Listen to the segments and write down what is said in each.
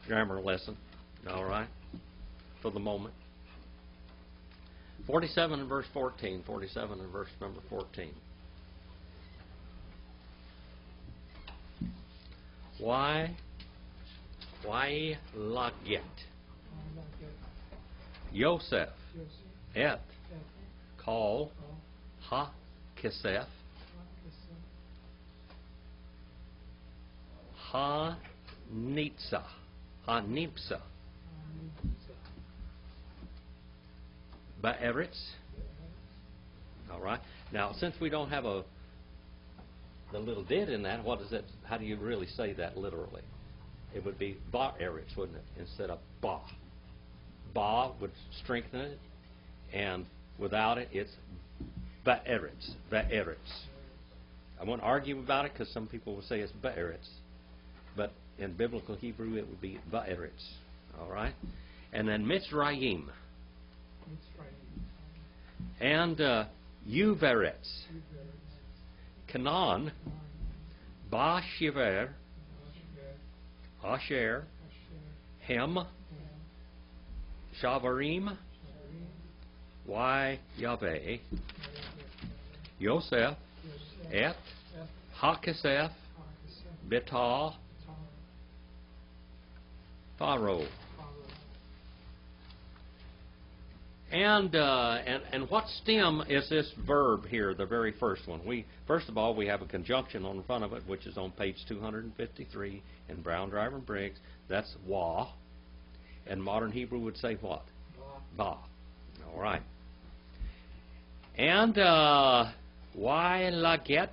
grammar lesson, all right, for the moment. 47 and verse 14. 47 and verse number 14. Why laget Yosef et kol ha kesef ha nipsa ba'eretz. All right. Now, since we don't have the little did in that, what is it? How do you really say that literally? It would be ba'eretz, wouldn't it, instead of ba. Ba would strengthen it, and without it, it's ba'eretz. Ba'eretz. I won't argue about it because some people will say it's ba'eretz, but in biblical Hebrew it would be ba'eretz. All right, and then Mitzrayim. And Uveretz, Canaan, Ba-Shiver, Asher, Hem, Shavarim, Yahweh, Yosef, Et, Hakesef, Betah, Pharaoh. And what stem is this verb here, the very first one? First of all, we have a conjunction on the front of it, which is on page 253 in Brown, Driver, and Briggs. That's wa. And modern Hebrew would say what? Ba. All right. And why laget?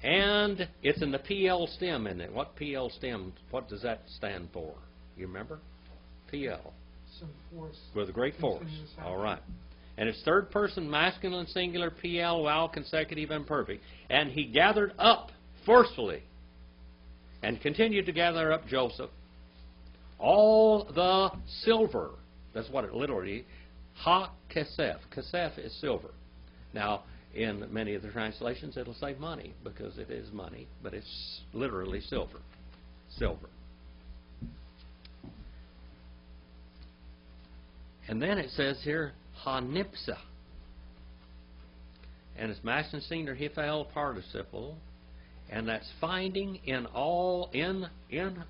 And it's in the PL stem, isn't it? What PL stem, what does that stand for? You remember? PL. Force. With a great force. All right. And it's third person masculine singular PL vowel consecutive imperfect. And he gathered up forcefully and continued to gather up Joseph all the silver. That's what it literally is. Ha kesef. Kesef is silver. Now, in many of the translations it'll say money because it is money, but it's literally silver. Silver. And then it says here, Hanipsa. And it's masculine singular hifal participle. And that's finding in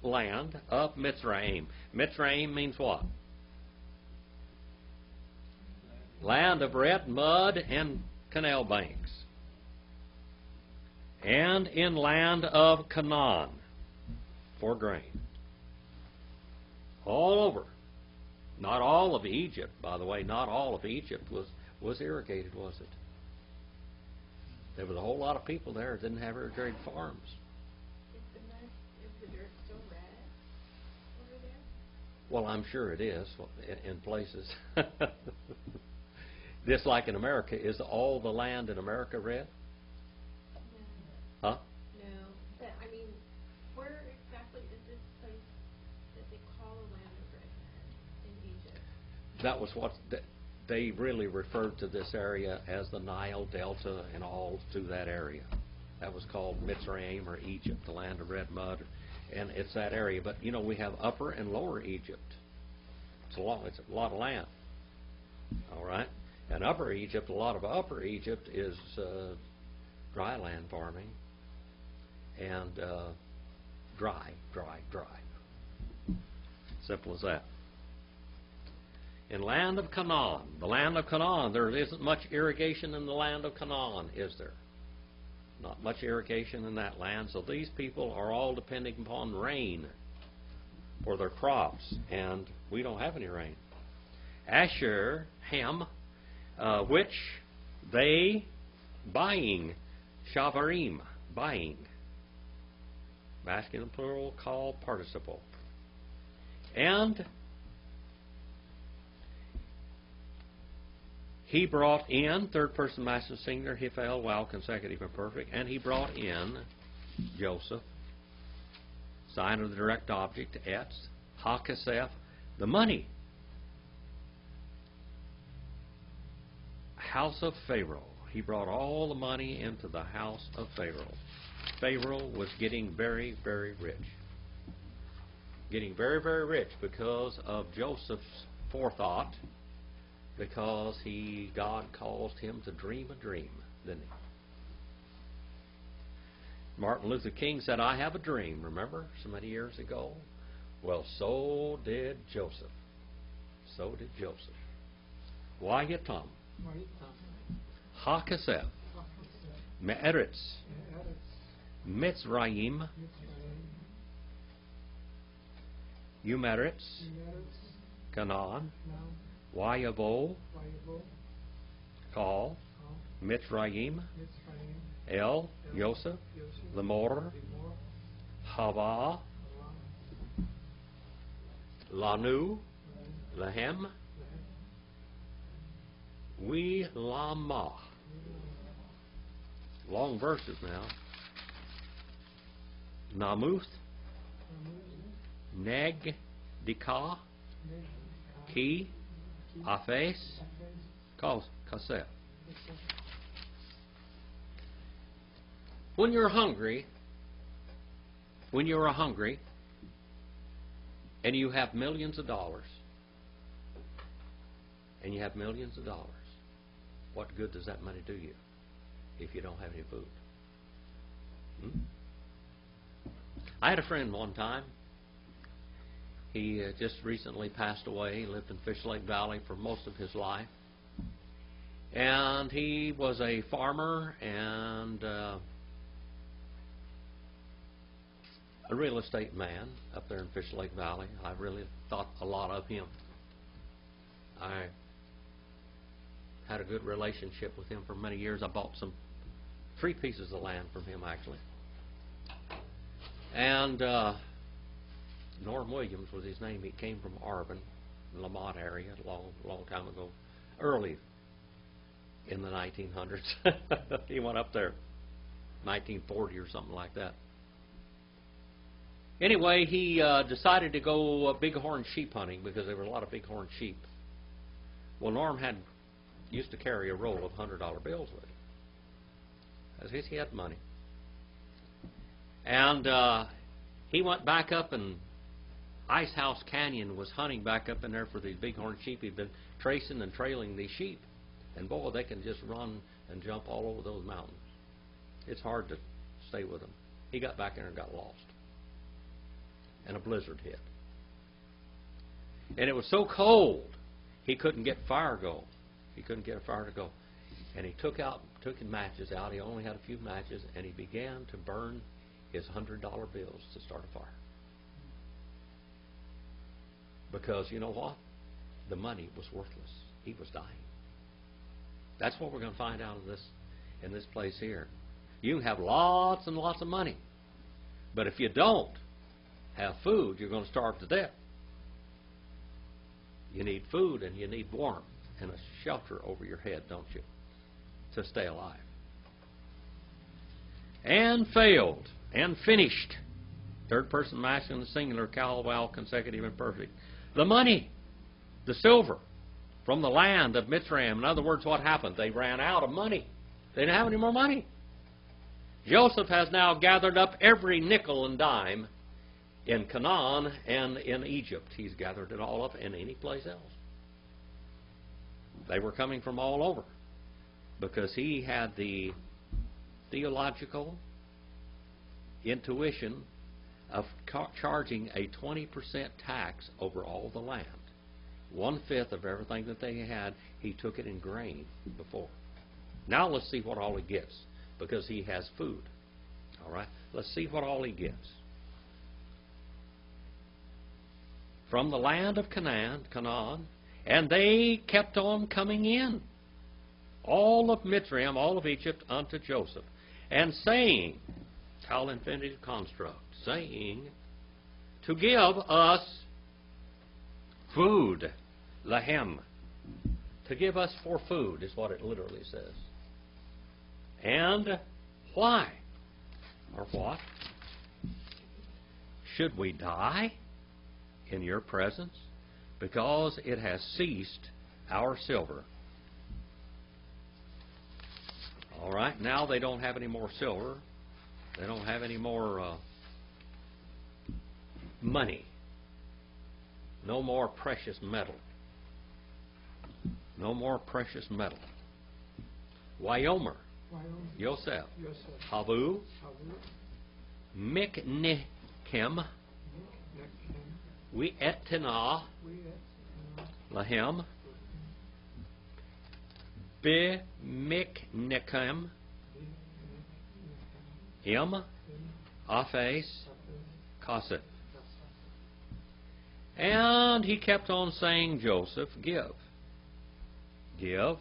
land of Mitzrayim. Mitzrayim means what? Land of red mud and canal banks. And in land of Canaan for grain. All over. Not all of Egypt, by the way, not all of Egypt was irrigated, was it? There was a whole lot of people there that didn't have irrigated farms. Is the dirt still red over there? Well, I'm sure it is in places. Just like in America, is all the land in America red? No. Huh? No. But, I mean, where exactly is this place that they call the land of red men in Egypt? That was what they really referred to this area as the Nile Delta and all through that area. That was called Mitzrayim or Egypt, the land of red mud, and it's that area. But you know, we have Upper and Lower Egypt. It's a lot of land. All right, and Upper Egypt, a lot of Upper Egypt is dry land farming and dry. Simple as that. In land of Canaan, the land of Canaan, there isn't much irrigation in the land of Canaan, is there? Not much irrigation in that land, so these people are all depending upon rain for their crops, and we don't have any rain. Asher, Ham, which they buying, Shavarim, buying, masculine plural, called participle. And he brought in, third person masculine singular, hifal, vowel, consecutive and perfect, and he brought in Joseph, sign of the direct object, etz, hakesef, the money, house of Pharaoh. He brought all the money into the house of Pharaoh. Pharaoh was getting very, very rich. getting very, very rich because of Joseph's forethought, because God caused him to dream a dream, didn't he? Martin Luther King said, I have a dream, remember, so many years ago? Well, so did Joseph. So did Joseph. Wayatam, Hakasef, Me'eretz, Mitzrayim, Umeretz, Canaan, Wayavo, Kal, Mitzrayim, El, Yosef, Lemor, Hava, Lanu, Lehem, We Lama. Long verses now. Namuth, Neg, Dika, Ki, Aphes, Kasef. When you're hungry, and you have millions of dollars, what good does that money do you if you don't have any food? I had a friend one time. He just recently passed away. He lived in Fish Lake Valley for most of his life. And he was a farmer and a real estate man up there in Fish Lake Valley. I really thought a lot of him. I had a good relationship with him for many years. I bought 3 pieces of land from him, actually. And Norm Williams was his name. He came from Arbon, Lamont area, a long time ago, early in the 1900s. He went up there, 1940 or something like that. Anyway, he decided to go bighorn sheep hunting because there were a lot of bighorn sheep. Well, Norm used to carry a roll of $100 bills with him. As he had money. And he went back up, and Ice House Canyon was hunting back up in there for these bighorn sheep. He'd been tracing and trailing these sheep. And boy, they can just run and jump all over those mountains. It's hard to stay with them. He got back there and got lost. And a blizzard hit. And it was so cold, he couldn't get fire go. He couldn't get a fire to go. And he took his matches out. He only had a few matches, and he began to burn his $100 bills to start a fire. Because you know what? The money was worthless. He was dying. That's what we're going to find out in this place here. You can have lots and lots of money, but if you don't have food, you're going to starve to death. You need food and you need warmth and a shelter over your head, don't you, to stay alive. And failed and finished. Third person masculine, singular, cal, vowel, consecutive, and perfect. The money, the silver, from the land of Mitzrayim. In other words, what happened? They ran out of money. They didn't have any more money. Joseph has now gathered up every nickel and dime in Canaan and in Egypt. He's gathered it all up in any place else. They were coming from all over because he had the theological intuition of charging a 20% tax over all the land. 1/5 of everything that they had, he took it in grain before. Now let's see what all he gets, because he has food. All right? Let's see what all he gets. From the land of Canaan, and they kept on coming in, all of Mitzrayim, all of Egypt, unto Joseph, and saying, cal infinitive construct, saying, to give us food, lahem. To give us for food is what it literally says. And why? Or what? Should we die in your presence? Because it has ceased our silver. All right, now they don't have any more silver. They don't have any more money. No more precious metal. No more precious metal. Wyomer, Yosef, Havu, Miknichem, Weetna, Lahem, Bimiknichem, Im, Aphes, Kasef. And he kept on saying, Joseph, give your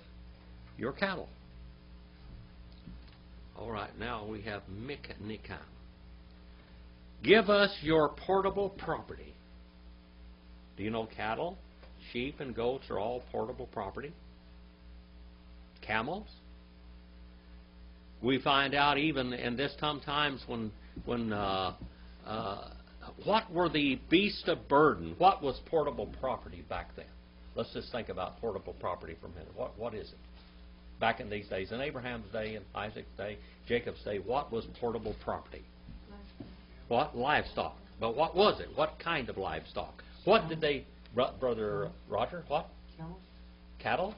cattle. All right, now we have Miknichem. Give us your portable property. Do you know cattle, sheep, and goats are all portable property? Camels. We find out even in this times when what were the beasts of burden? What was portable property back then? Let's just think about portable property for a minute. What is it? Back in these days, in Abraham's day, in Isaac's day, Jacob's day, what was portable property? What? Livestock. But what was it? What kind of livestock? What did they, Brother Roger, what? Camels. Cattle?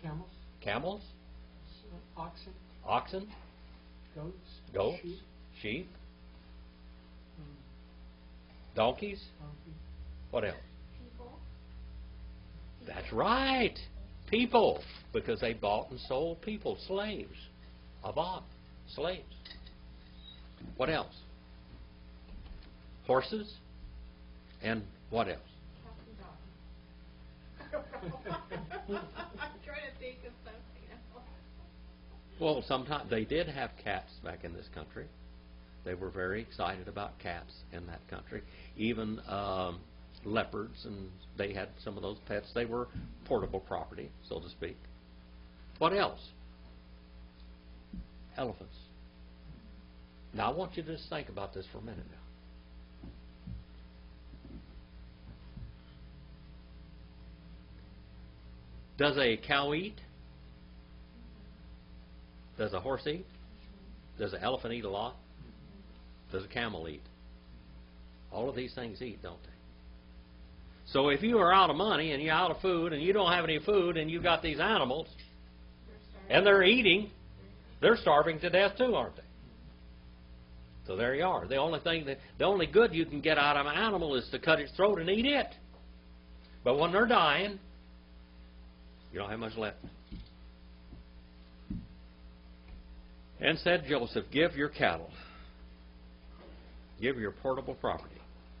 Camels. Camels? Oxen. Oxen? Goats. Sheep? Donkeys? Donkey. What else? People. That's right. People. Because they bought and sold people. Slaves. Avad. Slaves. What else? Horses. And what else? Cats and dogs. I'm trying to think of something else. Well, sometimes they did have cats back in this country. They were very excited about cats in that country. Even leopards, and they had some of those pets. They were portable property, so to speak. What else? Elephants. Now, I want you to just think about this for a minute now. Does a cow eat? Does a horse eat? Does an elephant eat a lot? Does a camel eat? All of these things eat, don't they? So if you are out of money and you're out of food and you don't have any food and you've got these animals and they're eating, they're starving to death too, aren't they? So there you are. The only good you can get out of an animal is to cut its throat and eat it. But when they're dying, you don't have much left. And said Joseph, give your cattle. Give your portable property.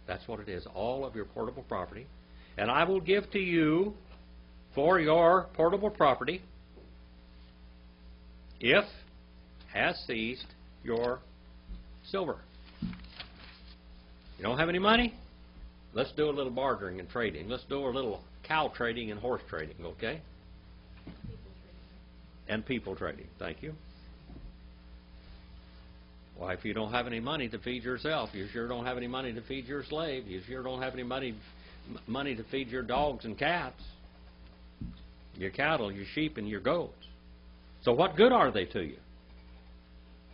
That's what it is, all of your portable property. And I will give to you for your portable property if has ceased your silver. You don't have any money? Let's do a little bartering and trading. Let's do a little cow trading and horse trading, okay? And people trading. Thank you. Why, if you don't have any money to feed yourself, you sure don't have any money to feed your slave. You sure don't have any money to feed your dogs and cats, your cattle, your sheep, and your goats. So what good are they to you?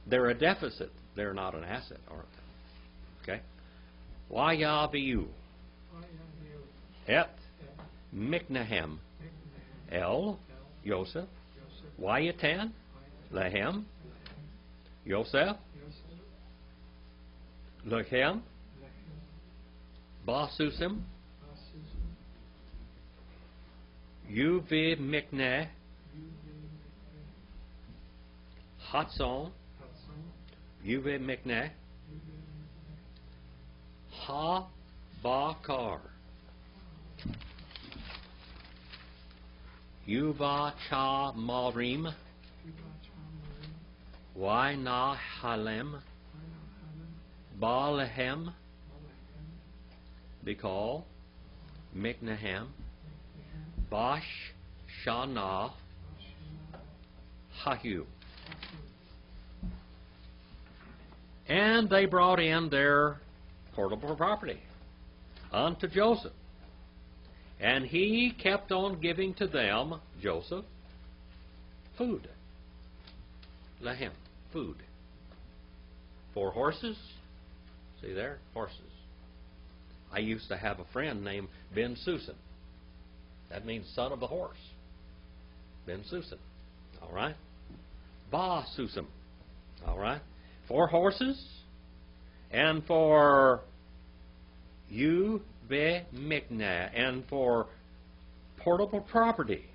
They're a deficit. They're not an asset, aren't they? Okay? Wayaviu et Miknahem El Yosef Wayatan Lahem Yosef Lechem Basusim Uvi Mikneh Hatson Uvi Mikneh Ha Bakar Yuva Cha Marim Waina Halem Balahem Bikal Miknahem Bash Shana Hahu. And they brought in their portable property unto Joseph. And he kept on giving to them, Joseph, food. Lahem, food. For horses, see there, horses. I used to have a friend named Ben Susan. That means son of the horse. Ben Susan. All right? Ba Susan. All right? For horses and for you be mikna and for portable property,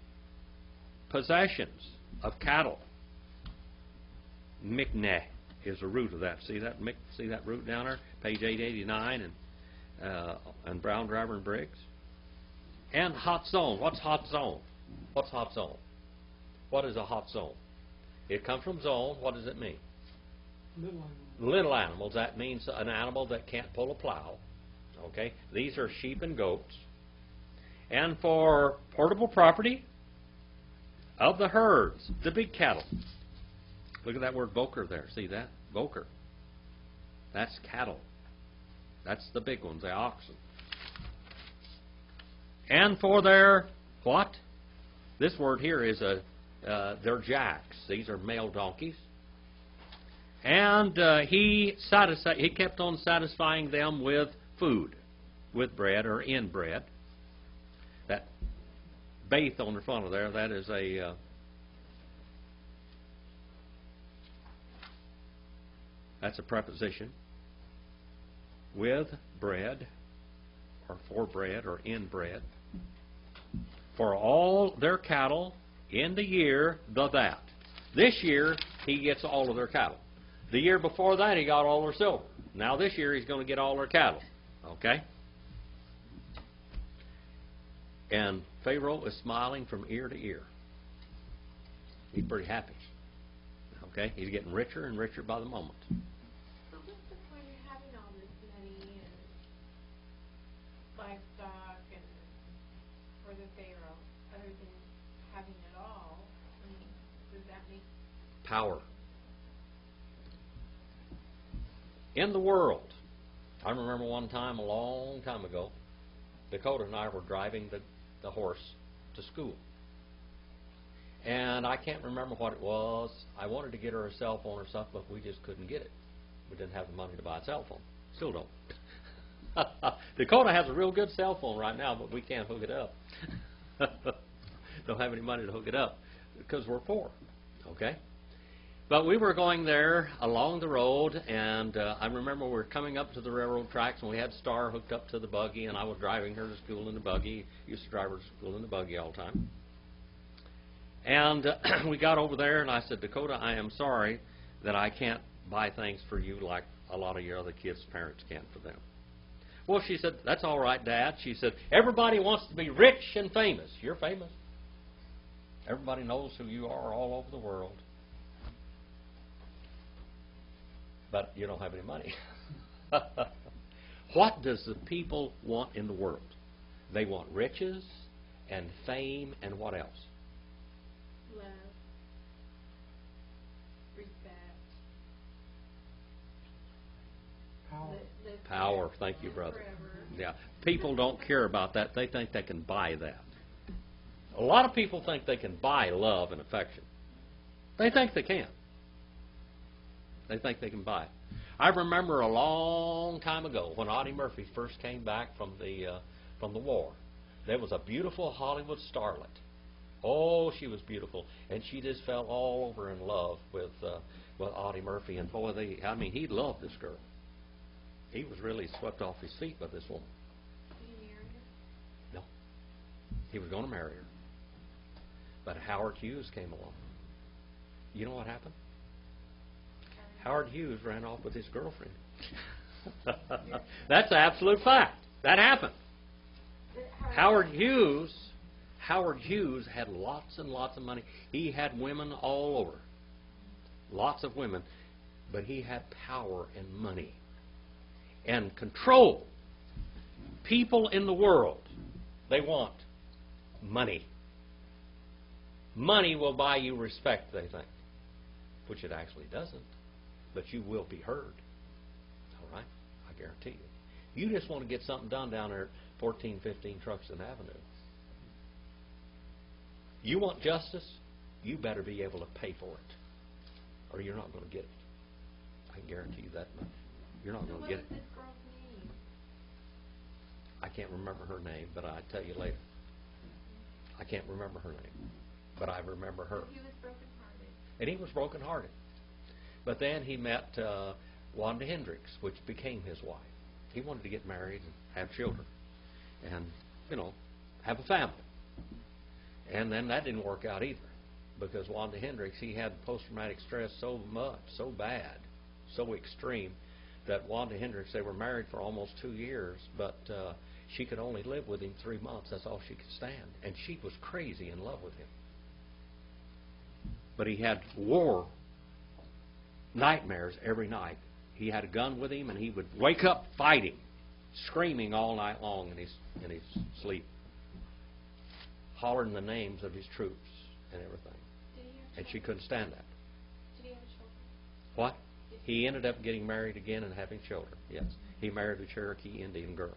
possessions of cattle. Mikna is the root of that. See that? See that root down there? Page 889 and Brown, Driver, and Briggs. And hot zone. What's hot zone? What's hot zone? What is a hot zone? It comes from zone. What does it mean? Little animal. Little animals. That means an animal that can't pull a plow. Okay? These are sheep and goats. And for portable property of the herds, the big cattle. Look at that word boker there. See that? Boker. That's cattle. That's the big ones, the oxen. And for their what? This word here is they're jacks. These are male donkeys. And he kept on satisfying them with food, with bread or in bread. That baith on the front of there, that is a that's a preposition. With bread, or for bread, or in bread. For all their cattle in the year, that. This year, he gets all of their cattle. The year before that, he got all their silver. Now this year, he's going to get all their cattle. Okay? And Pharaoh is smiling from ear to ear. He's pretty happy. Okay? He's getting richer and richer by the moment. So what's the point of having all this money and livestock and for the Pharaoh, other than having it all? I mean, does that make Power. In the world, I remember one time, a long time ago, Dakota and I were driving the horse to school. And I can't remember what it was. I wanted to get her a cell phone or something, but we just couldn't get it. We didn't have the money to buy a cell phone. Still don't. Dakota has a real good cell phone right now, but we can't hook it up. Don't have any money to hook it up because we're poor. Okay? But we were going there along the road, and I remember we were coming up to the railroad tracks, and we had Star hooked up to the buggy, and I was driving her to school in the buggy. Used to drive her to school in the buggy all the time. And we got over there, and I said, Dakota, I am sorry that I can't buy things for you like a lot of your other kids' parents can for them. Well, she said, that's all right, Dad. She said, everybody wants to be rich and famous. You're famous. Everybody knows who you are all over the world. But you don't have any money. What does the people want in the world? They want riches and fame and what else? love, respect, Power. live Power. Thank you, brother. forever? Yeah. People don't care about that. They think they can buy that. A lot of people think they can buy love and affection. They think they can. They think they can buy it. I remember a long time ago when Audie Murphy first came back from the war. There was a beautiful Hollywood starlet. Oh, she was beautiful, and she just fell all over in love with Audie Murphy. And boy, he loved this girl. He was really swept off his feet by this woman. Did you marry her? No, he was going to marry her, but Howard Hughes came along. You know what happened? Howard Hughes ran off with his girlfriend. That's an absolute fact. That happened. Howard Hughes had lots and lots of money. He had women all over. Lots of women. But he had power and money. And control. People in the world, they want money. Money will buy you respect, they think. Which it actually doesn't. But you will be heard. All right? I guarantee you. You just want to get something done down there at 1415 Truxton Avenue. You want justice? You better be able to pay for it. Or you're not going to get it. I can guarantee you that much. You're not going to get it. What was this girl's name? I can't remember her name, but I'll tell you later. I can't remember her name, but I remember her. He was brokenhearted. And he was brokenhearted. But then he met Wanda Hendricks, which became his wife. He wanted to get married and have children and, have a family. And then that didn't work out either, because Wanda Hendricks, he had post-traumatic stress so much, so bad, so extreme, that Wanda Hendricks, they were married for almost 2 years, but she could only live with him 3 months. That's all she could stand. And she was crazy in love with him. But he had war nightmares every night. He had a gun with him, and he would wake up fighting, screaming all night long in his sleep, hollering the names of his troops and everything. Did he have And she children? couldn't stand that. Did he have children? What? He ended up getting married again and having children, yes. He married a Cherokee Indian girl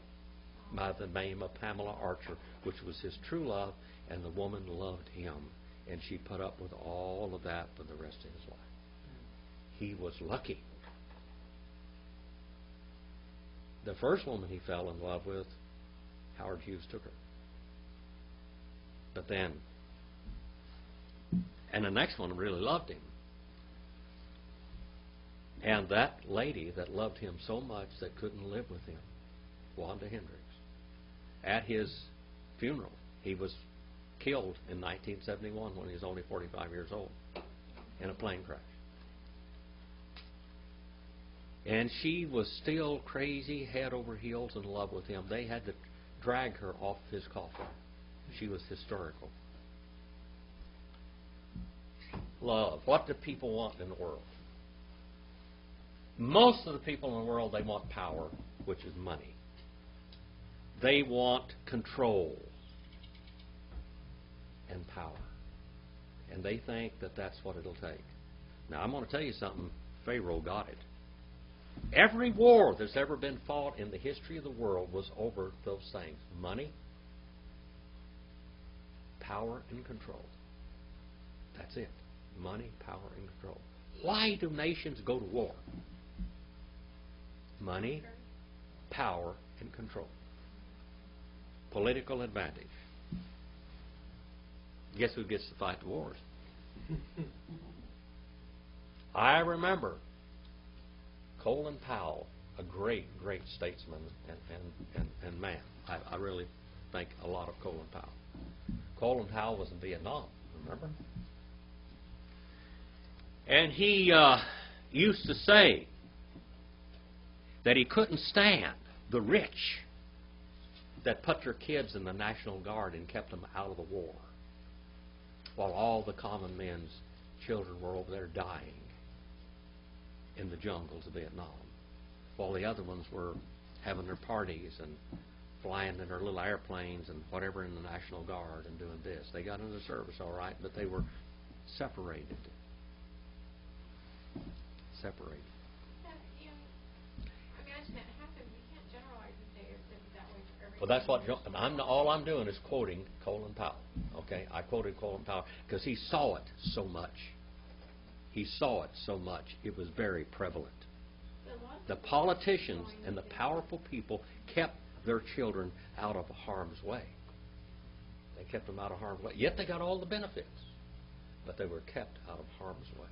by the name of Pamela Archer, which was his true love, and the woman loved him. And she put up with all of that for the rest of his life. He was lucky. The first woman he fell in love with, Howard Hughes took her. But then, and the next one really loved him. And that lady that loved him so much that couldn't live with him, Wanda Hendricks, at his funeral, he was killed in 1971 when he was only 45 years old in a plane crash. And she was still crazy, head over heels in love with him. They had to drag her off his coffin. She was hysterical. Love. What do people want in the world? Most of the people in the world, they want power, which is money. They want control and power. And they think that that's what it'll take. Now, I'm going to tell you something. Pharaoh got it. Every war that's ever been fought in the history of the world was over those things. Money, power, and control. That's it. Money, power, and control. Why do nations go to war? Money, power, and control. Political advantage. Guess who gets to fight the wars? I remember Colin Powell, a great, great statesman and man. I really think a lot of Colin Powell. Colin Powell was in Vietnam, remember? And he used to say that he couldn't stand the rich that put their kids in the National Guard and kept them out of the war, while all the common men's children were over there dying in the jungles of Vietnam, while the other ones were having their parties and flying in their little airplanes and whatever in the National Guard and doing this. They got into the service all right, but they were separated. Separated. Imagine that happened. We can't generalize and say it's that way for every. Well, that's what all I'm doing is quoting Colin Powell. Okay, I quoted Colin Powell because he saw it so much. He saw it so much. It was very prevalent. The politicians and the powerful people kept their children out of harm's way. They kept them out of harm's way. Yet they got all the benefits, but they were kept out of harm's way.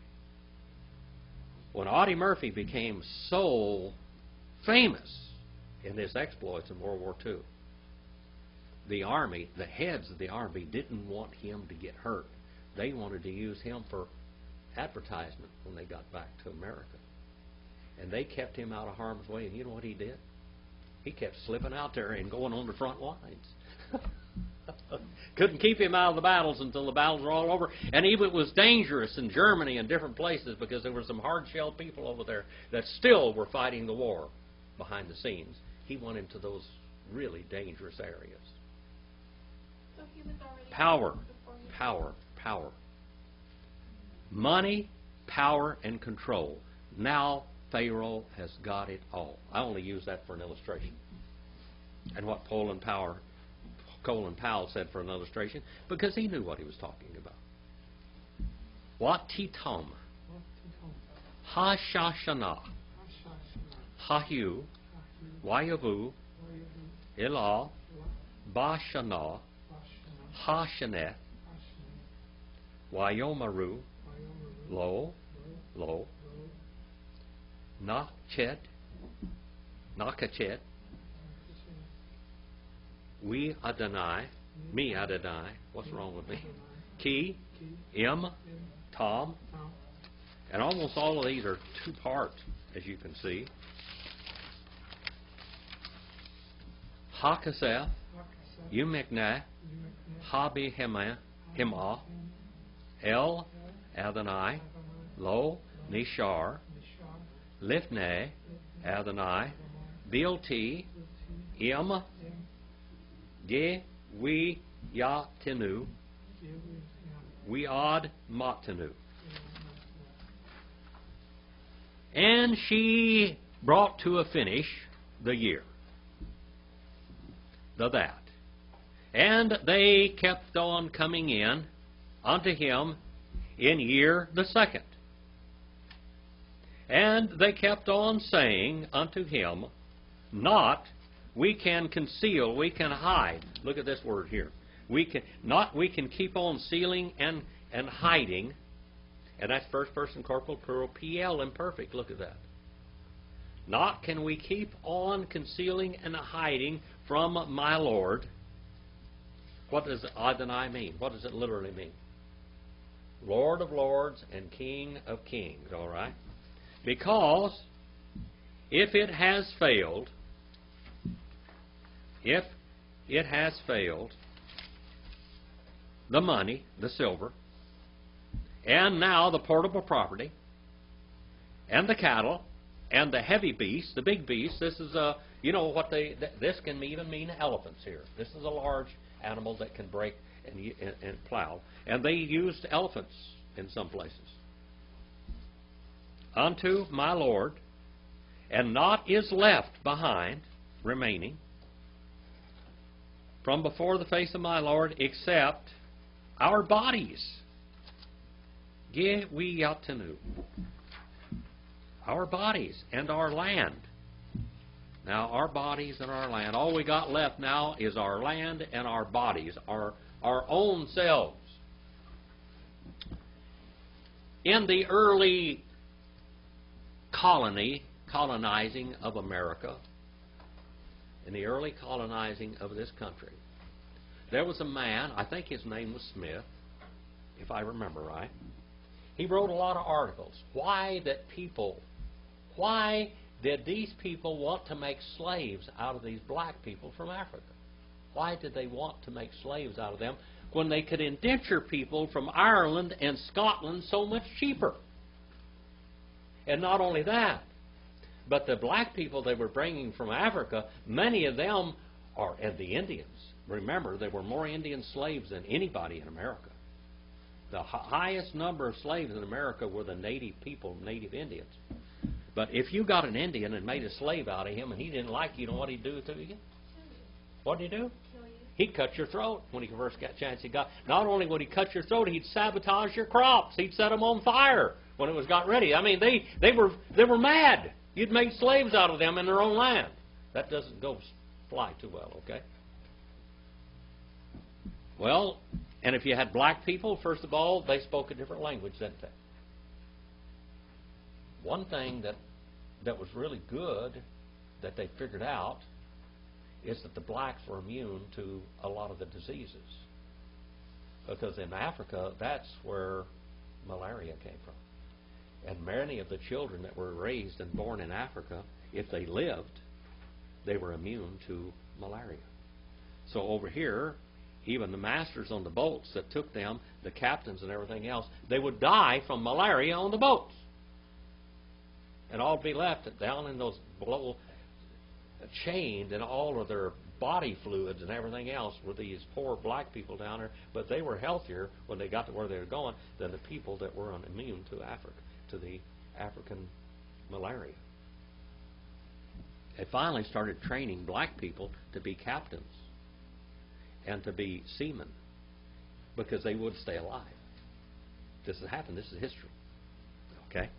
When Audie Murphy became so famous in his exploits in World War II, the Army, the heads of the Army, didn't want him to get hurt. They wanted to use him for advertisement when they got back to America. And they kept him out of harm's way. And you know what he did? He kept slipping out there and going on the front lines. Couldn't keep him out of the battles until the battles were all over. And even it was dangerous in Germany and different places because there were some hard-shell people over there that still were fighting the war behind the scenes. He went into those really dangerous areas. So he was already Power, before he power, power. Money, power, and control. Now Pharaoh has got it all. I only use that for an illustration. And what Colin Powell said for an illustration, because he knew what he was talking about. Wat Titom, Ha Shashana, Ha Hu, Wayavu, Elah, Bashanah, Hashaneth, Wayomaru, Lo, Nakchet, Nakachet, We Adonai, Me Adonai, what's wrong with me? Ki, Im, Tom, and almost all of these are two parts, as you can see. Hakaseth, Umekneh, Habi Hema, El Adonai, Lo Nishar, Lifnei Adonai, Bilti, Im, Ge We Yatenu, Wead Matenu. And she brought to a finish the year, that. And they kept on coming in unto him in year the second. And they kept on saying unto him, not we can conceal, we can hide. Look at this word here. We can keep on sealing and hiding. And that's first person corporal plural, PL imperfect. Look at that. Not can we keep on concealing and hiding from my Lord. What does Adonai mean? What does it literally mean? Lord of lords and King of kings, all right? Because if it has failed, the money, the silver, and now the portable property, and the cattle, and the heavy beasts, the big beasts. This is a, this can even mean elephants here. This is a large animal that can break and plow. And they used elephants in some places. Unto my Lord, and naught is left behind, remaining, from before the face of my Lord, except our bodies. Ge we yatenu. Our bodies and our land. Now, our bodies and our land. All we got left now is our land and our bodies, our own selves. In the early colonizing of America, in the early colonizing of this country, there was a man, I think his name was Smith, if I remember right. He wrote a lot of articles. Why did these people want to make slaves out of these black people from Africa? Why did they want to make slaves out of them when they could indenture people from Ireland and Scotland so much cheaper? And not only that, but the black people they were bringing from Africa, many of them are, and the Indians. Remember, there were more Indian slaves than anybody in America. The highest number of slaves in America were the native people, native Indians. But if you got an Indian and made a slave out of him and he didn't like you, know what he'd do to you? What did he do? Kill you. He'd cut your throat when he first got a chance he got. Not only would he cut your throat, he'd sabotage your crops. He'd set them on fire when it was got ready. I mean, they were mad. You'd made slaves out of them in their own land. That doesn't fly too well, okay? Well, and if you had black people, first of all, they spoke a different language, didn't they? One thing that was really good that they figured out is that the blacks were immune to a lot of the diseases. Because in Africa, that's where malaria came from. And many of the children that were raised and born in Africa, if they lived, they were immune to malaria. So over here, even the masters on the boats that took them, the captains and everything else, they would die from malaria on the boats. And all be left down in those below, chained in all of their body fluids and everything else were these poor black people down there. But they were healthier when they got to where they were going than the people that were immune to Africa, to the African malaria. They finally started training black people to be captains and to be seamen because they would stay alive. This has happened. This is history. Okay?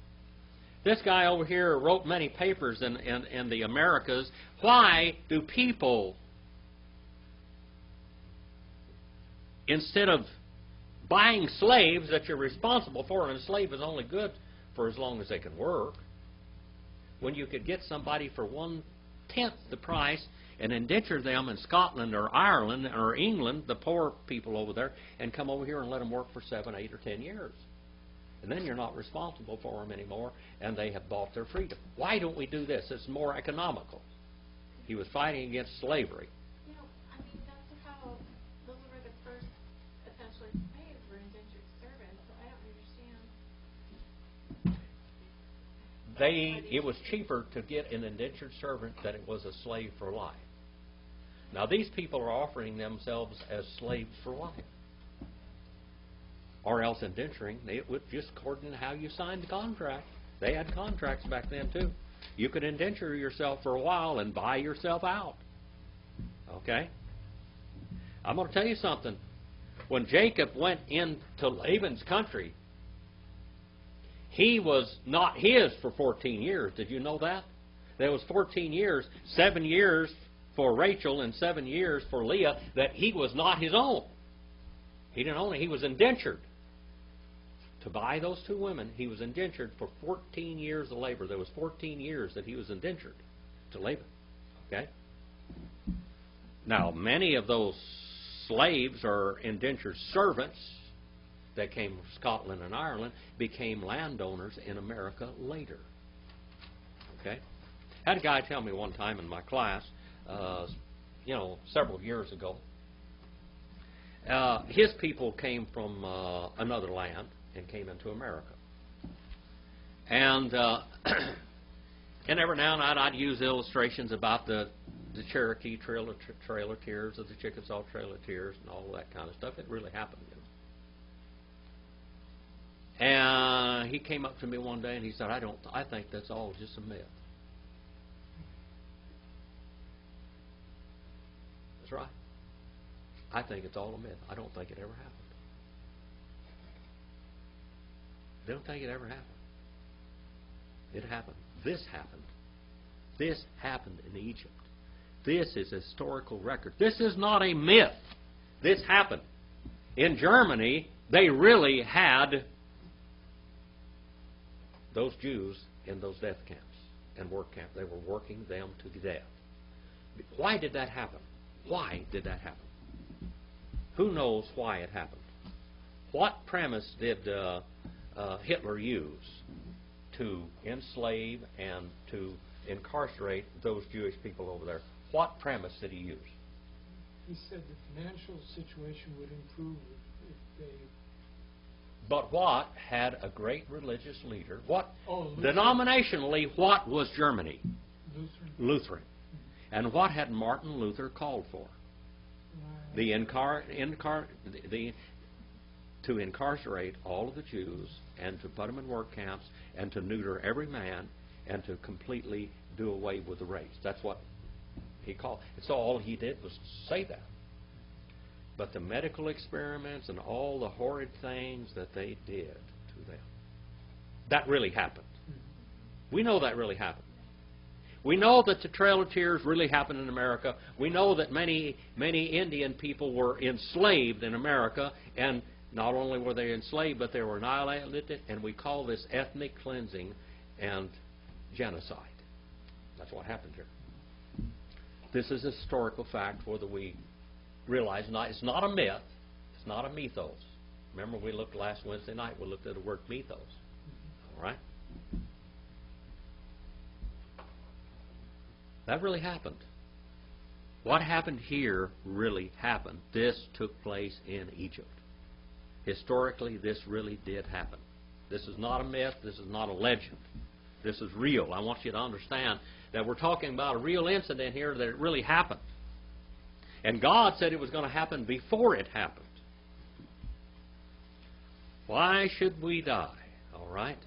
This guy over here wrote many papers in the Americas. Why do people instead of buying slaves that you're responsible for, and a slave is only good for as long as they can work, when you could get somebody for 1/10 the price and indenture them in Scotland or Ireland or England, the poor people over there, and come over here and let them work for 7, 8, or 10 years. And then you're not responsible for them anymore, and they have bought their freedom. Why don't we do this? It's more economical. He was fighting against slavery. You know, I mean, that's how those were the first essentially slaves were indentured servants, so I don't understand. It was cheaper to get an indentured servant than it was a slave for life. Now, these people are offering themselves as slaves for life. Or else indenturing, it was just according to how you signed the contract. They had contracts back then, too. You could indenture yourself for a while and buy yourself out. Okay? I'm going to tell you something. When Jacob went into Laban's country, he was not his for 14 years. Did you know that? There was 14 years, 7 years for Rachel and 7 years for Leah, that he was not his own. He didn't own it. He was indentured. To buy those 2 women, he was indentured for 14 years of labor. There was 14 years that he was indentured to Laban. Okay? Now, many of those slaves or indentured servants that came from Scotland and Ireland became landowners in America later. Okay? I had a guy tell me one time in my class, several years ago, his people came from another land and came into America. And every now and then I'd use illustrations about the Cherokee Trail of Tears or the Chickasaw Trail of Tears and all that kind of stuff. It really happened. And he came up to me one day and he said, I think that's all just a myth. That's right. I think it's all a myth. I don't think it ever happened. I don't think it ever happened. It happened. This happened. This happened in Egypt. This is a historical record. This is not a myth. This happened. In Germany, they really had those Jews in those death camps and work camps. They were working them to death. Why did that happen? Why did that happen? Who knows why it happened? What premise did Hitler use to enslave and to incarcerate those Jewish people over there? What premise did he use? He said the financial situation would improve if they... But what had a great religious leader? Lutheran. Denominationally, what was Germany? Lutheran. And what had Martin Luther called for? To incarcerate all of the Jews and to put them in work camps and to neuter every man and to completely do away with the race. That's what he called. So all he did was say that. But the medical experiments and all the horrid things that they did to them, that really happened. We know that really happened. We know that the Trail of Tears really happened in America. We know that many Indian people were enslaved in America, and not only were they enslaved, but they were annihilated, and we call this ethnic cleansing and genocide. That's what happened here. This is a historical fact whether we realize it's not a myth, it's not a mythos. Remember we looked last Wednesday night, we looked at the word mythos. All right? That really happened. What happened here really happened. This took place in Egypt. Historically, this really did happen. This is not a myth. This is not a legend. This is real. I want you to understand that we're talking about a real incident here, that it really happened. And God said it was going to happen before it happened. Why should we die? All right?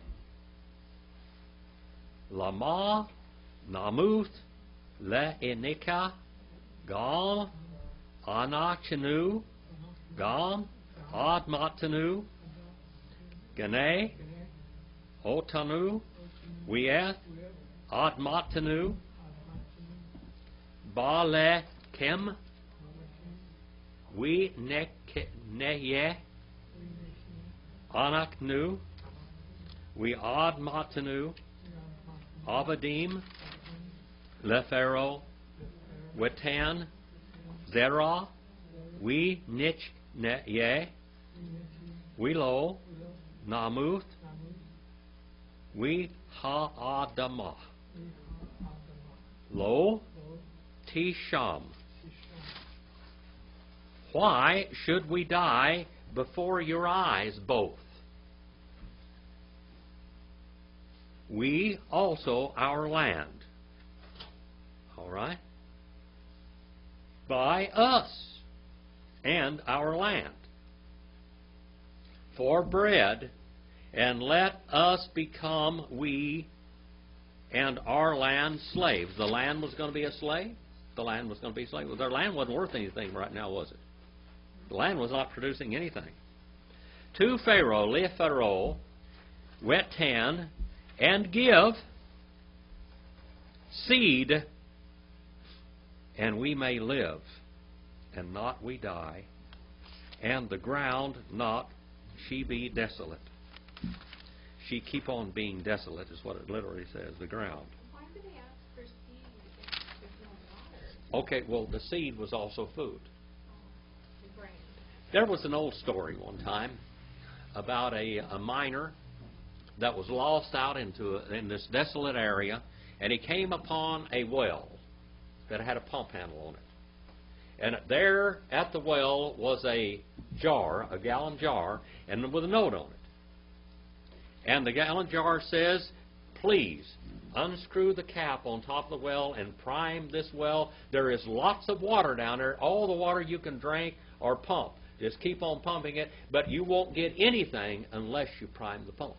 Lama, Namuth, Le Enika, Gam, Anachanu, Gam, Admatanu, Gane, Otanu, Wieth, Admatanu, Bale Kem, We nehye, anak nu, we ad matanu, avadim, lefero, wetan, zera, we nich nehye, we lo, namuth, we ha-adamah. Lo, tisham. Why should we die before your eyes both? We also our land. All right? By us and our land. For bread, and let us become we and our land slaves. The land was going to be a slave? The land was going to be a slave. Well, their land wasn't worth anything right now, was it? The land was not producing anything. To Pharaoh, le Pharaoh, wetan, and give seed, and we may live, and not we die, and the ground not she be desolate. She keep on being desolate is what it literally says, the ground. Why do they ask for seed if there's no water? Okay, well, the seed was also food. The grain. There was an old story one time about a miner that was lost out in this desolate area, and he came upon a well that had a pump handle on it. And there at the well was a jar, a gallon jar, and with a note on it. And the gallon jar says, please unscrew the cap on top of the well and prime this well. There is lots of water down there, all the water you can drink or pump. Just keep on pumping it, but you won't get anything unless you prime the pump.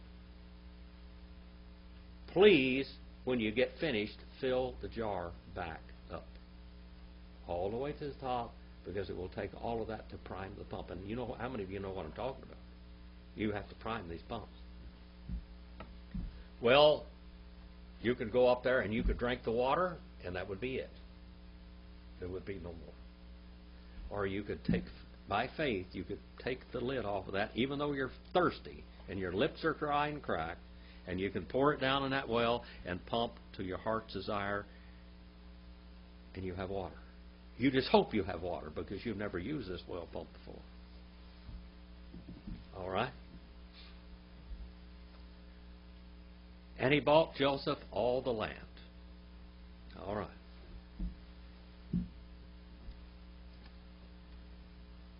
Please, when you get finished, fill the jar back up. All the way to the top, because it will take all of that to prime the pump. And you know, how many of you know what I'm talking about? You have to prime these pumps. Well, you could go up there and you could drink the water, and that would be it. There would be no more. Or you could take, by faith, you could take the lid off of that, even though you're thirsty and your lips are dry and cracked, and you can pour it down in that well and pump to your heart's desire, and you have water. You just hope you have water because you've never used this well pump before. All right? And he bought Joseph all the land. All right.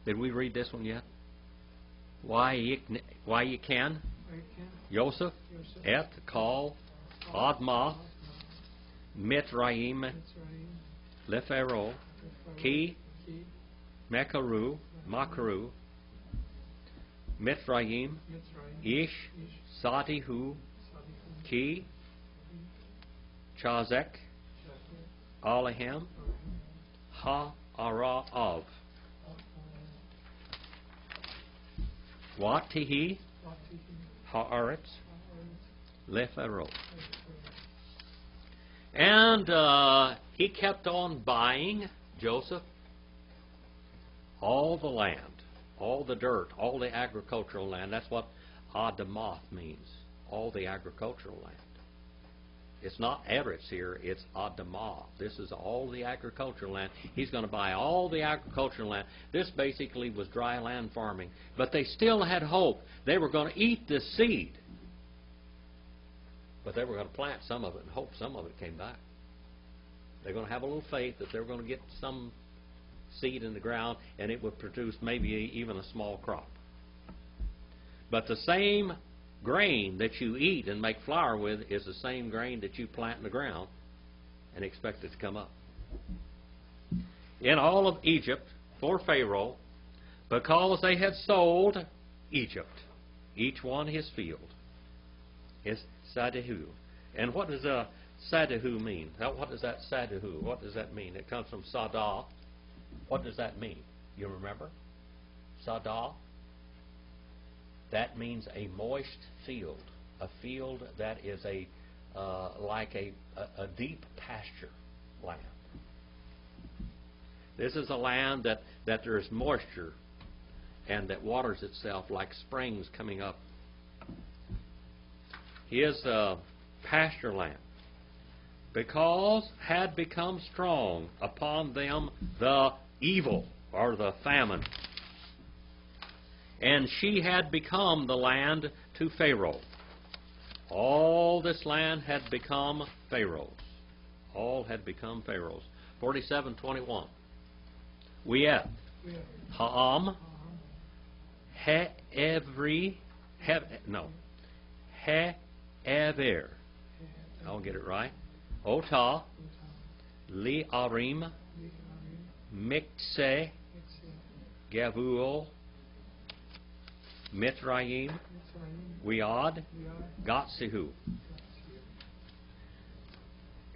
Did we read this one yet? Why you can? Joseph et kal adma mitraim lepharaoh ki makaru mitraim ish sadihu ki chazek alahem ha-ara of watihi ha'aretz lepharaoh. And he kept on buying, Joseph, all the land, all the dirt, all the agricultural land. That's what Adamoth means, all the agricultural land. It's not Eretz here, it's Adamoth. This is all the agricultural land. He's going to buy all the agricultural land. This basically was dry land farming. But they still had hope. They were going to eat this seed. But they were going to plant some of it and hope some of it came back. They're going to have a little faith that they were going to get some seed in the ground and it would produce maybe even a small crop. But the same grain that you eat and make flour with is the same grain that you plant in the ground and expect it to come up. In all of Egypt, for Pharaoh, because they had sold Egypt, each one his field, is Sadihu. And what does Sadihu mean? What does that Sadihu, what does that mean? It comes from Sadah. What does that mean? You remember? Sadah? That means a moist field, a field that is like a deep pasture land. This is a land that there is moisture and that waters itself like springs coming up. His pasture land, because had become strong upon them the evil, or the famine. And she had become the land to Pharaoh. All this land had become Pharaoh's. All had become Pharaoh's. 47:21. We'eth, Ha'am, He'evri, He'ever. I'll get it right. Otah, Li'arim, Mikse, Gavuol, Mitzrayim, Wead, Gatsihu.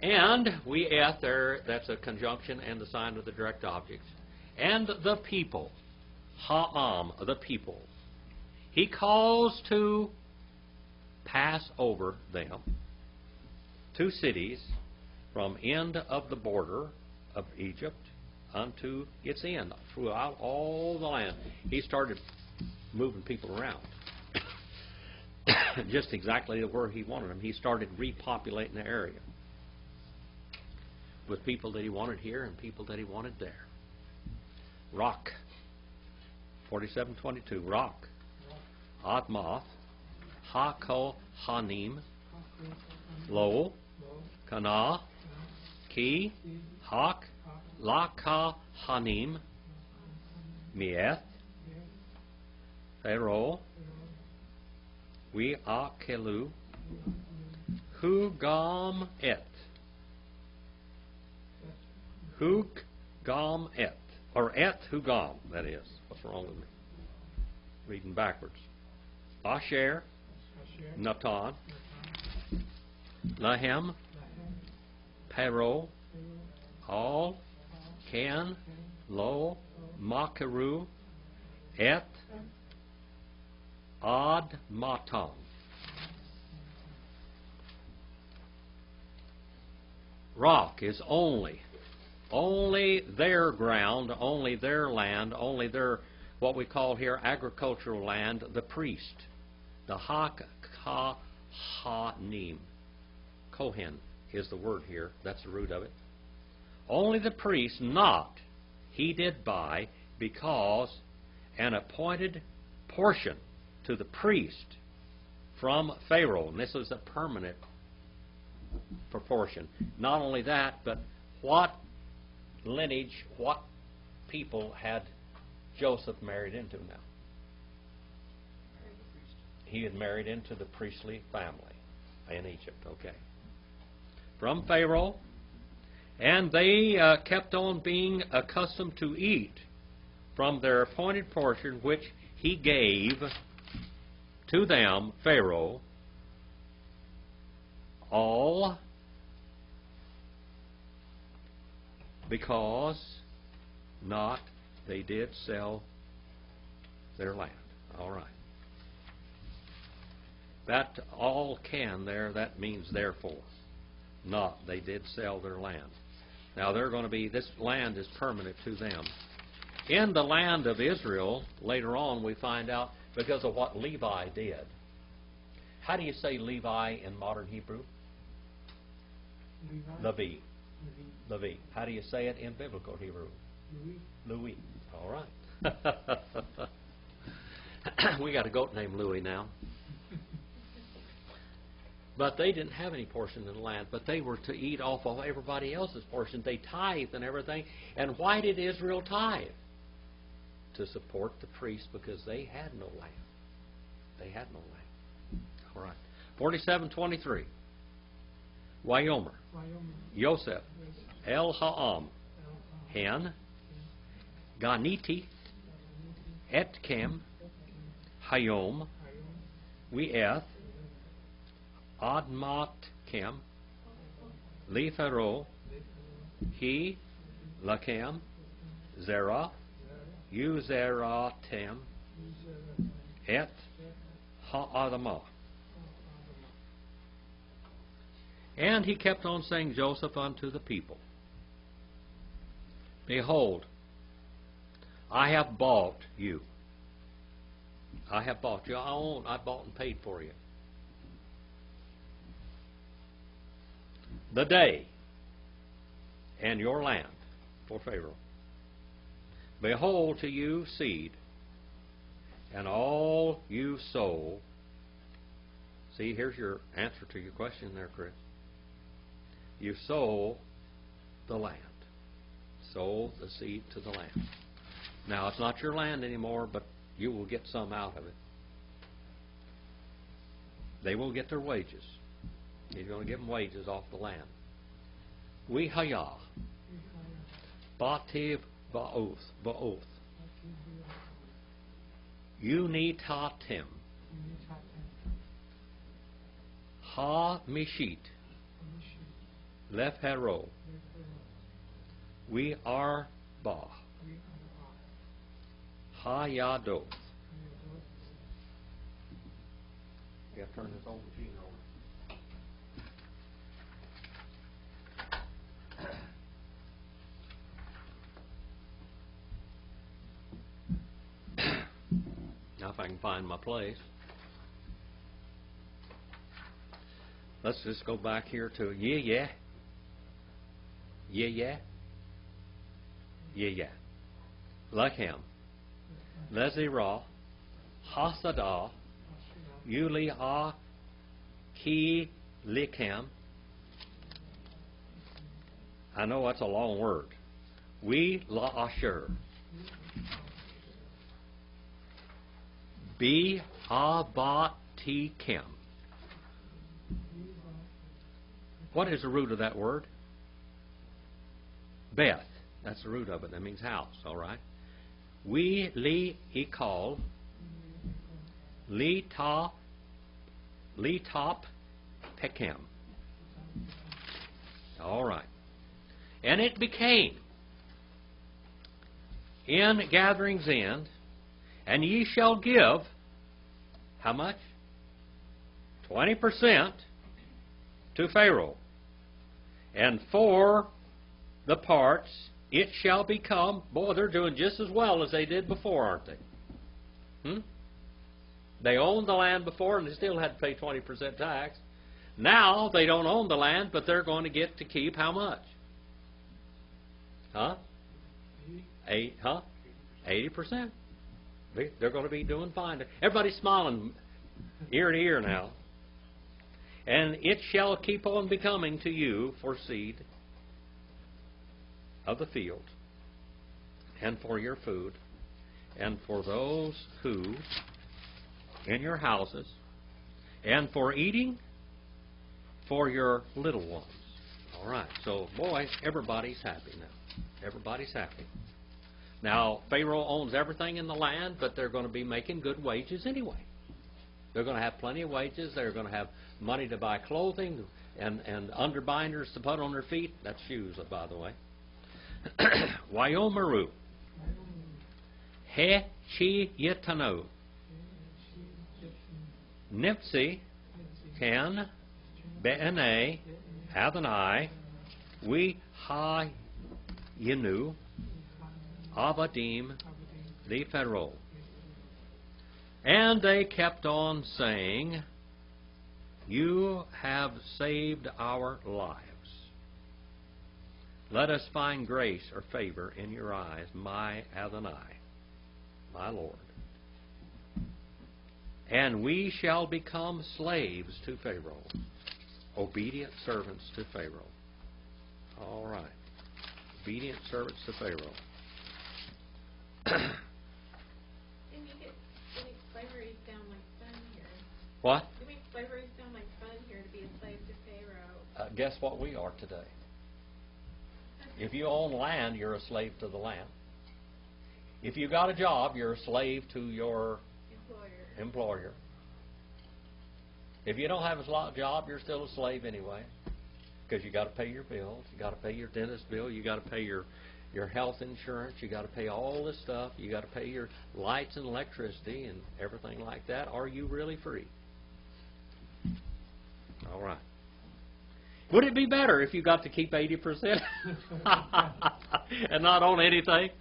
And we'eth there, that's a conjunction and the sign of the direct object. And the people, Ha'am, the people. He calls to pass over them, 2 cities, from end of the border of Egypt unto its end, throughout all the land. He started moving people around. Just exactly where he wanted them. He started repopulating the area with people that he wanted here and people that he wanted there. Rock. 47:22. Rock. Admoth. Ha-ko-hanim. Lo. Kana. Ki. Hak. La-ka-hanim. Mieth. Pharaoh. We-a-kelu. Hu-gam-et. Hu-gam-et. Or et hu-gam, that is. What's wrong with me? Reading backwards. Asher. Natan. Lahem. Pero. All. Can. Lo. Makaru. Et. Ad Matam. Rock is only their ground, only their land, only their, what we call here, agricultural land, the priest. The Ha-ka-ha-nim. Kohen is the word here. That's the root of it. Only the priest, not he did buy, because an appointed portion to the priest from Pharaoh. And this is a permanent proportion. Not only that, but what lineage, what people had Joseph married into now? He had married into the priestly family in Egypt, okay. From Pharaoh, and they kept on being accustomed to eat from their appointed portion, which he gave to them, Pharaoh, all because not they did sell their land. All right. That all can there, that means therefore. Not they did sell their land. Now they're going to be, this land is permanent to them. In the land of Israel, later on we find out, because of what Levi did. How do you say Levi in modern Hebrew? Levi. Levi. How do you say it in biblical Hebrew? Louis. All right. We got a goat named Louis now. But they didn't have any portion in the land, but they were to eat off of everybody else's portion. They tithed and everything. And why did Israel tithe? To support the priests, because they had no land. They had no land. All right. 47:23. Wyomer. Yosef. El Ha'am. Hen. Ganiti. Etkem. Hayom. We'eth. Admatkem. Li-Pharaoh. He. Lakem. Zerah. Uzeratem. Et. Ha'adamah. And he kept on saying, Joseph unto the people, Behold, I have bought you I have bought you. I bought and paid for you. The day and your land for Pharaoh. Behold to you seed, and all you sow. See, here's your answer to your question there, Chris. You sow the land. Sow the seed to the land. Now, it's not your land anymore, but you will get some out of it. They will get their wages. He's going to give them wages off the land. We hayah. Bativ ba'oth. Unitatim. Ha mishit. Lefhero. We are ba. Hayadoth. Yeah, turn this old machine over. Now if I can find my place. Let's just go back here to yeah. Lechem. Lezirah. Hasadah. Yuliah. Ki Lichem. I know that's a long word. We la asher. Be abatikem. What is the root of that word? Beth. That's the root of it. That means house, all right? We li ikal. Li top pekem. All right. And it became in gatherings in, and ye shall give, how much? 20% to Pharaoh. And for the parts, it shall become, boy, they're doing just as well as they did before, aren't they? They owned the land before and they still had to pay 20% tax. Now they don't own the land, but they're going to get to keep how much? 80%. They're going to be doing fine. Everybody's smiling ear to ear now. And it shall keep on becoming to you for seed of the field, and for your food, and for those who in your houses, and for eating for your little ones. All right. So, boy, everybody's happy now. Everybody's happy. Now, Pharaoh owns everything in the land, but they're going to be making good wages anyway. They're going to have plenty of wages. They're going to have money to buy clothing and underbinders to put on their feet. That's shoes, by the way. Wayomeru. He chi yitanu. Nipsi can be'ene Adonai we ha yinu avadim the Pharaoh. And they kept on saying, you have saved our lives. Let us find grace or favor in your eyes, my Adonai, my Lord. And we shall become slaves to Pharaoh, obedient servants to Pharaoh. All right. Obedient servants to Pharaoh. And you get slavery sound like fun here. What? You make slavery sound like fun here to be a slave to Pharaoh. Guess what we are today? If you own land, you're a slave to the land. If you got a job, you're a slave to your employer. If you don't have a job, you're still a slave anyway, because you got to pay your bills, you got to pay your dentist bill, you got to pay your health insurance, you got to pay all this stuff, you got to pay your lights and electricity and everything like that. Are you really free? All right. Would it be better if you got to keep 80% and not own anything?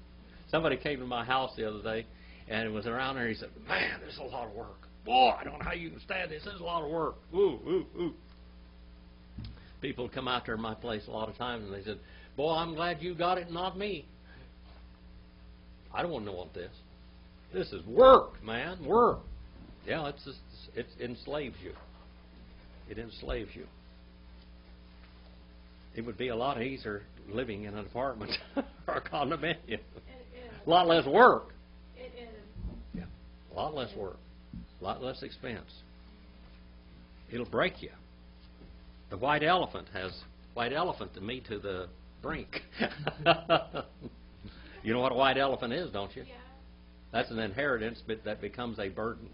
Somebody came to my house the other day, and it was around there. He said, "Man, this is a lot of work. Boy, I don't know how you can stand this. This is a lot of work. Ooh, ooh, ooh." People come out there to my place a lot of times, and they said, "Boy, I'm glad you got it, and not me. I don't want to want this. This is work, man, work." Yeah, it enslaves you. It enslaves you. It would be a lot easier living in an apartment or a condominium. It is. A lot less work. It is. Yeah, a lot less work. A lot less expense. It'll break you. The white elephant to me to the brink. You know what a white elephant is, don't you? Yeah. That's an inheritance that becomes a burden.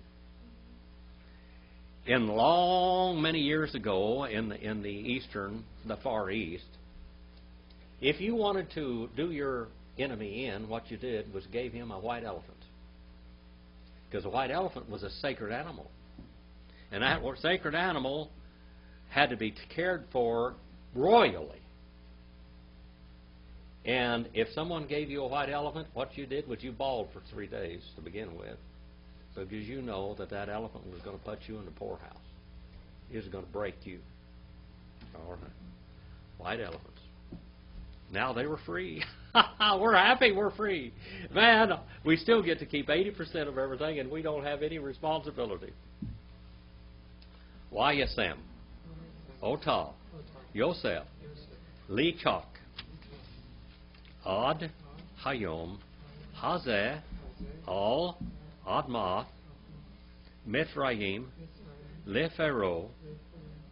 In many years ago, in the Far East, if you wanted to do your enemy in, what you did was gave him a white elephant. Because a white elephant was a sacred animal. And that sacred animal had to be cared for royally. And if someone gave you a white elephant, what you did was you bawled for 3 days to begin with, because you know that elephant was going to put you in the poorhouse. It was going to break you. All right. White elephants. Now they were free. We're happy we're free. Man, we still get to keep 80% of everything, and we don't have any responsibility. Wayasem, Ota, Yosef, Lichok, Ad, Hayom, Hazeh, Al, Admath, Mithraim, Lephero,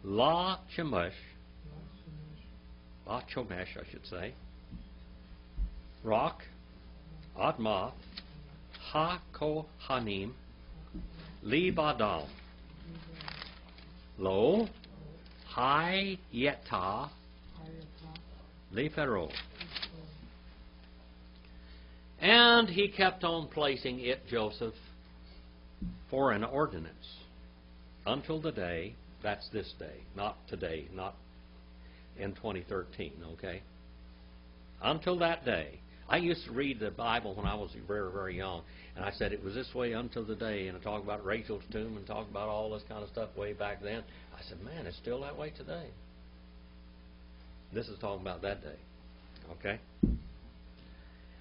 La Chemesh, La Chomesh, I should say, Rock, Admath, Ha Kohanim, Libadam, Lo, Hai Yeta, Lephero. And he kept on placing it, Joseph, for an ordinance until the day, that's this day, not today, not in 2013, okay? Until that day. I used to read the Bible when I was very, very young, and I said it was this way until the day, and I talked about Rachel's tomb and talked about all this kind of stuff way back then. I said, man, it's still that way today. This is talking about that day, okay?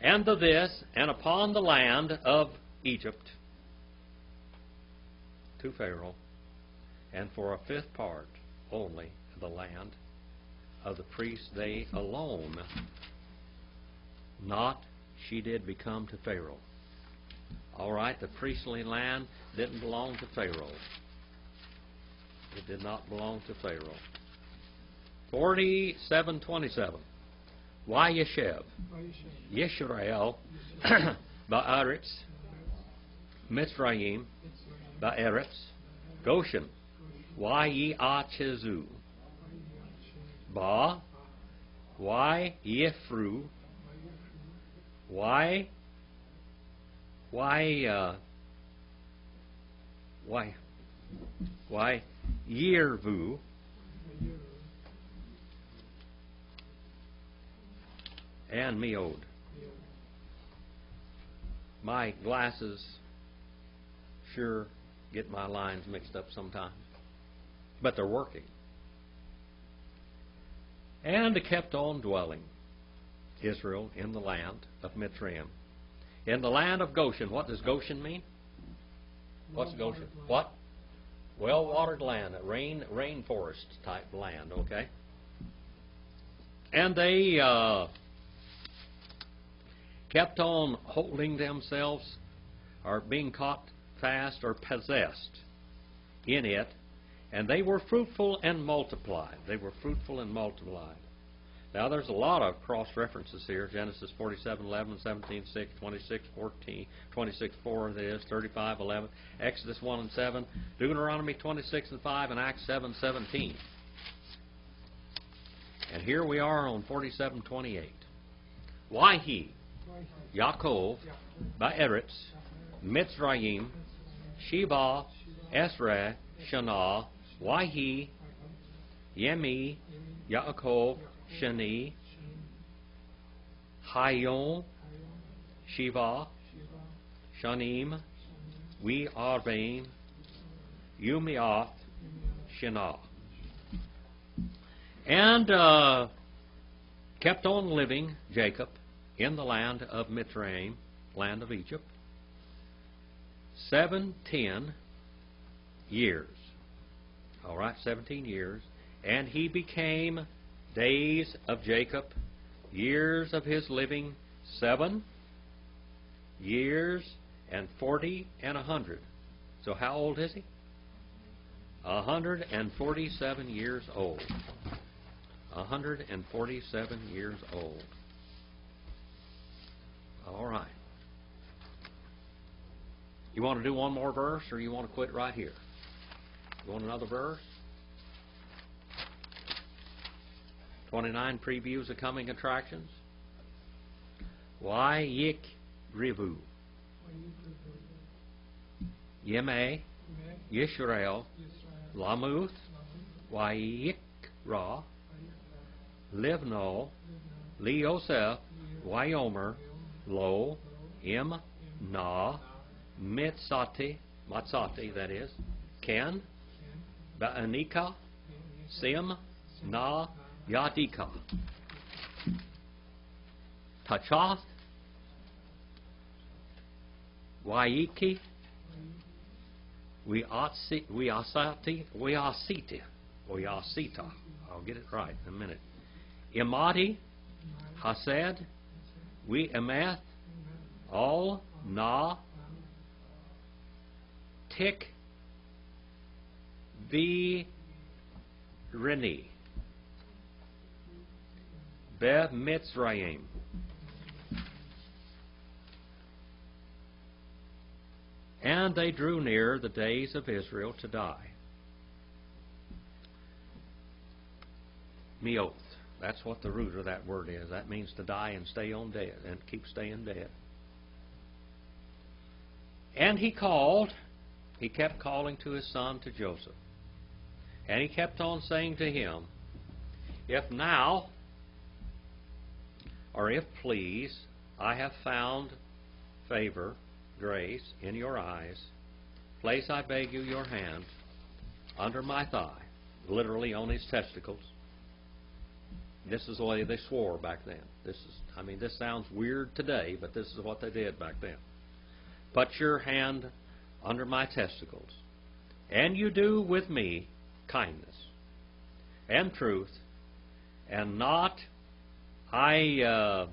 And to this, and upon the land of Egypt, to Pharaoh, and for a fifth part only of the land of the priests, they alone, not she did become to Pharaoh. All right, the priestly land didn't belong to Pharaoh. It did not belong to Pharaoh. 47:27. Wayeshev, Yisrael, Ba'aretz, Mitzrayim, Ba'aretz, Goshen, Wayeachezu, Ba, Yefru, Yervu, and Meod. My glasses sure get my lines mixed up sometimes, but they're working. And kept on dwelling, Israel, in the land of Mitzrayim. In the land of Goshen. What does Goshen mean? What's Goshen? What? Well-watered land, a rainforest type land, okay? And they kept on holding themselves, or being caught fast or possessed in it, and they were fruitful and multiplied. They were fruitful and multiplied. Now there's a lot of cross references here. Genesis 47:11, 17:6, 26:14, 26:4 it is, 35:11, Exodus 1:7, Deuteronomy 26:5, and Acts 7:17. And here we are on 47:28. Why he? Yaakov, Ba'eretz, Mitzrayim, Sheba, Esra, Shana, Wahi, Yemi, Yaakov, Shani, Hayom, Shiva, Shanim, We Arvaim, Yumiath, Shinnah. And kept on living, Jacob, in the land of Mitzrayim, land of Egypt, 17 years. All right, 17 years. And he became days of Jacob, years of his living, 7 years and 40 and 100. So how old is he? 147 years old. 147 years old. All right. You want to do one more verse, or you want to quit right here? You want another verse? 29 previews of coming attractions. Wayik Rivu. Yemei Yisrael Lamuth Wayik Ra Livno Li Yosef Wyomer Lo Im Na Matsati, that is, Ken Ba'anika Sim Na Yadika Tachath Waiki Weasita. I'll get it right in a minute. Imati Hased We Emeth All Na Tik V Rini Be Mitzrayim. And they drew near the days of Israel to die. Meoth. That's what the root of that word is. That means to die and stay on dead, and keep staying dead. And he kept calling to his son, to Joseph. And he kept on saying to him, if now, or if please, I have found favor, grace in your eyes, place, I beg you, your hand under my thigh, literally on his testicles. This is the way they swore back then. This sounds weird today, but this is what they did back then. Put your hand under my testicles, and you do with me kindness and truth, and not I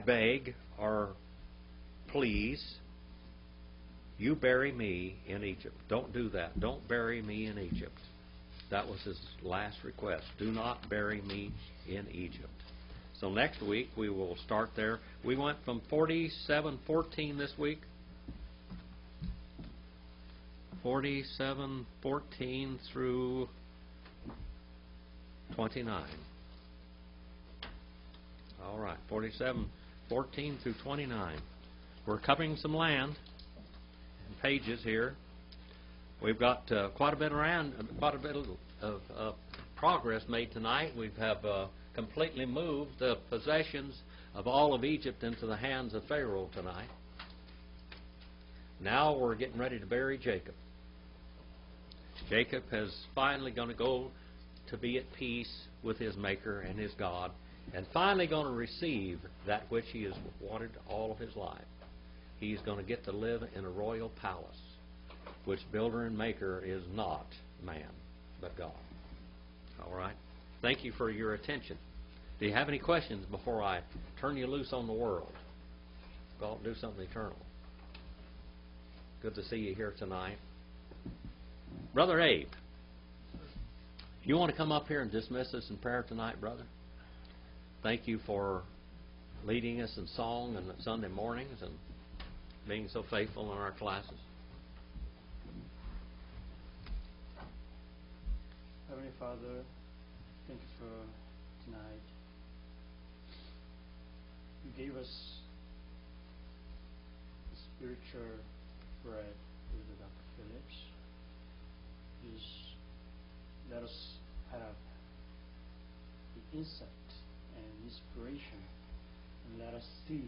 beg or please, you bury me in Egypt. Don't do that. Don't bury me in Egypt. That was his last request. Do not bury me in Egypt. So next week we will start there. We went from 47:14 this week. 47:14 through 29. All right, 47:14 through 29. We're covering some land and pages here. We've got quite a bit of progress made tonight. We have completely moved the possessions of all of Egypt into the hands of Pharaoh tonight. Now we're getting ready to bury Jacob. Jacob is finally going to go to be at peace with his Maker and his God, and finally going to receive that which he has wanted all of his life. He's going to get to live in a royal palace, which builder and maker is not man, but God. All right? Thank you for your attention. Do you have any questions before I turn you loose on the world? Go out and do something eternal. Good to see you here tonight. Brother Abe, you want to come up here and dismiss us in prayer tonight, brother? Thank you for leading us in song on Sunday mornings and being so faithful in our classes. Heavenly Father, thank you for tonight. You gave us the spiritual bread with Dr. Phillips. Just let us have the insight and inspiration, and let us see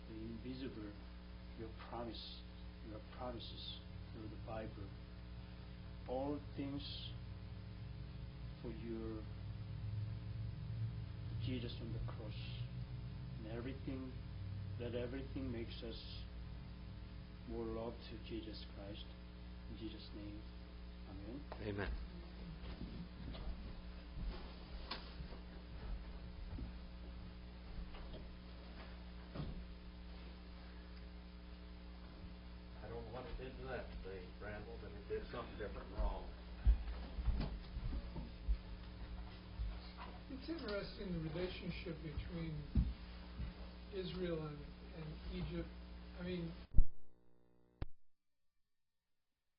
the invisible your promises through the Bible. All things for your Jesus on the cross, and everything makes us more love to Jesus Christ. In Jesus' name, amen. Amen. I don't know what it did to that thing, Randall, but it did something different wrong. It's interesting, the relationship between Israel and Egypt. I mean,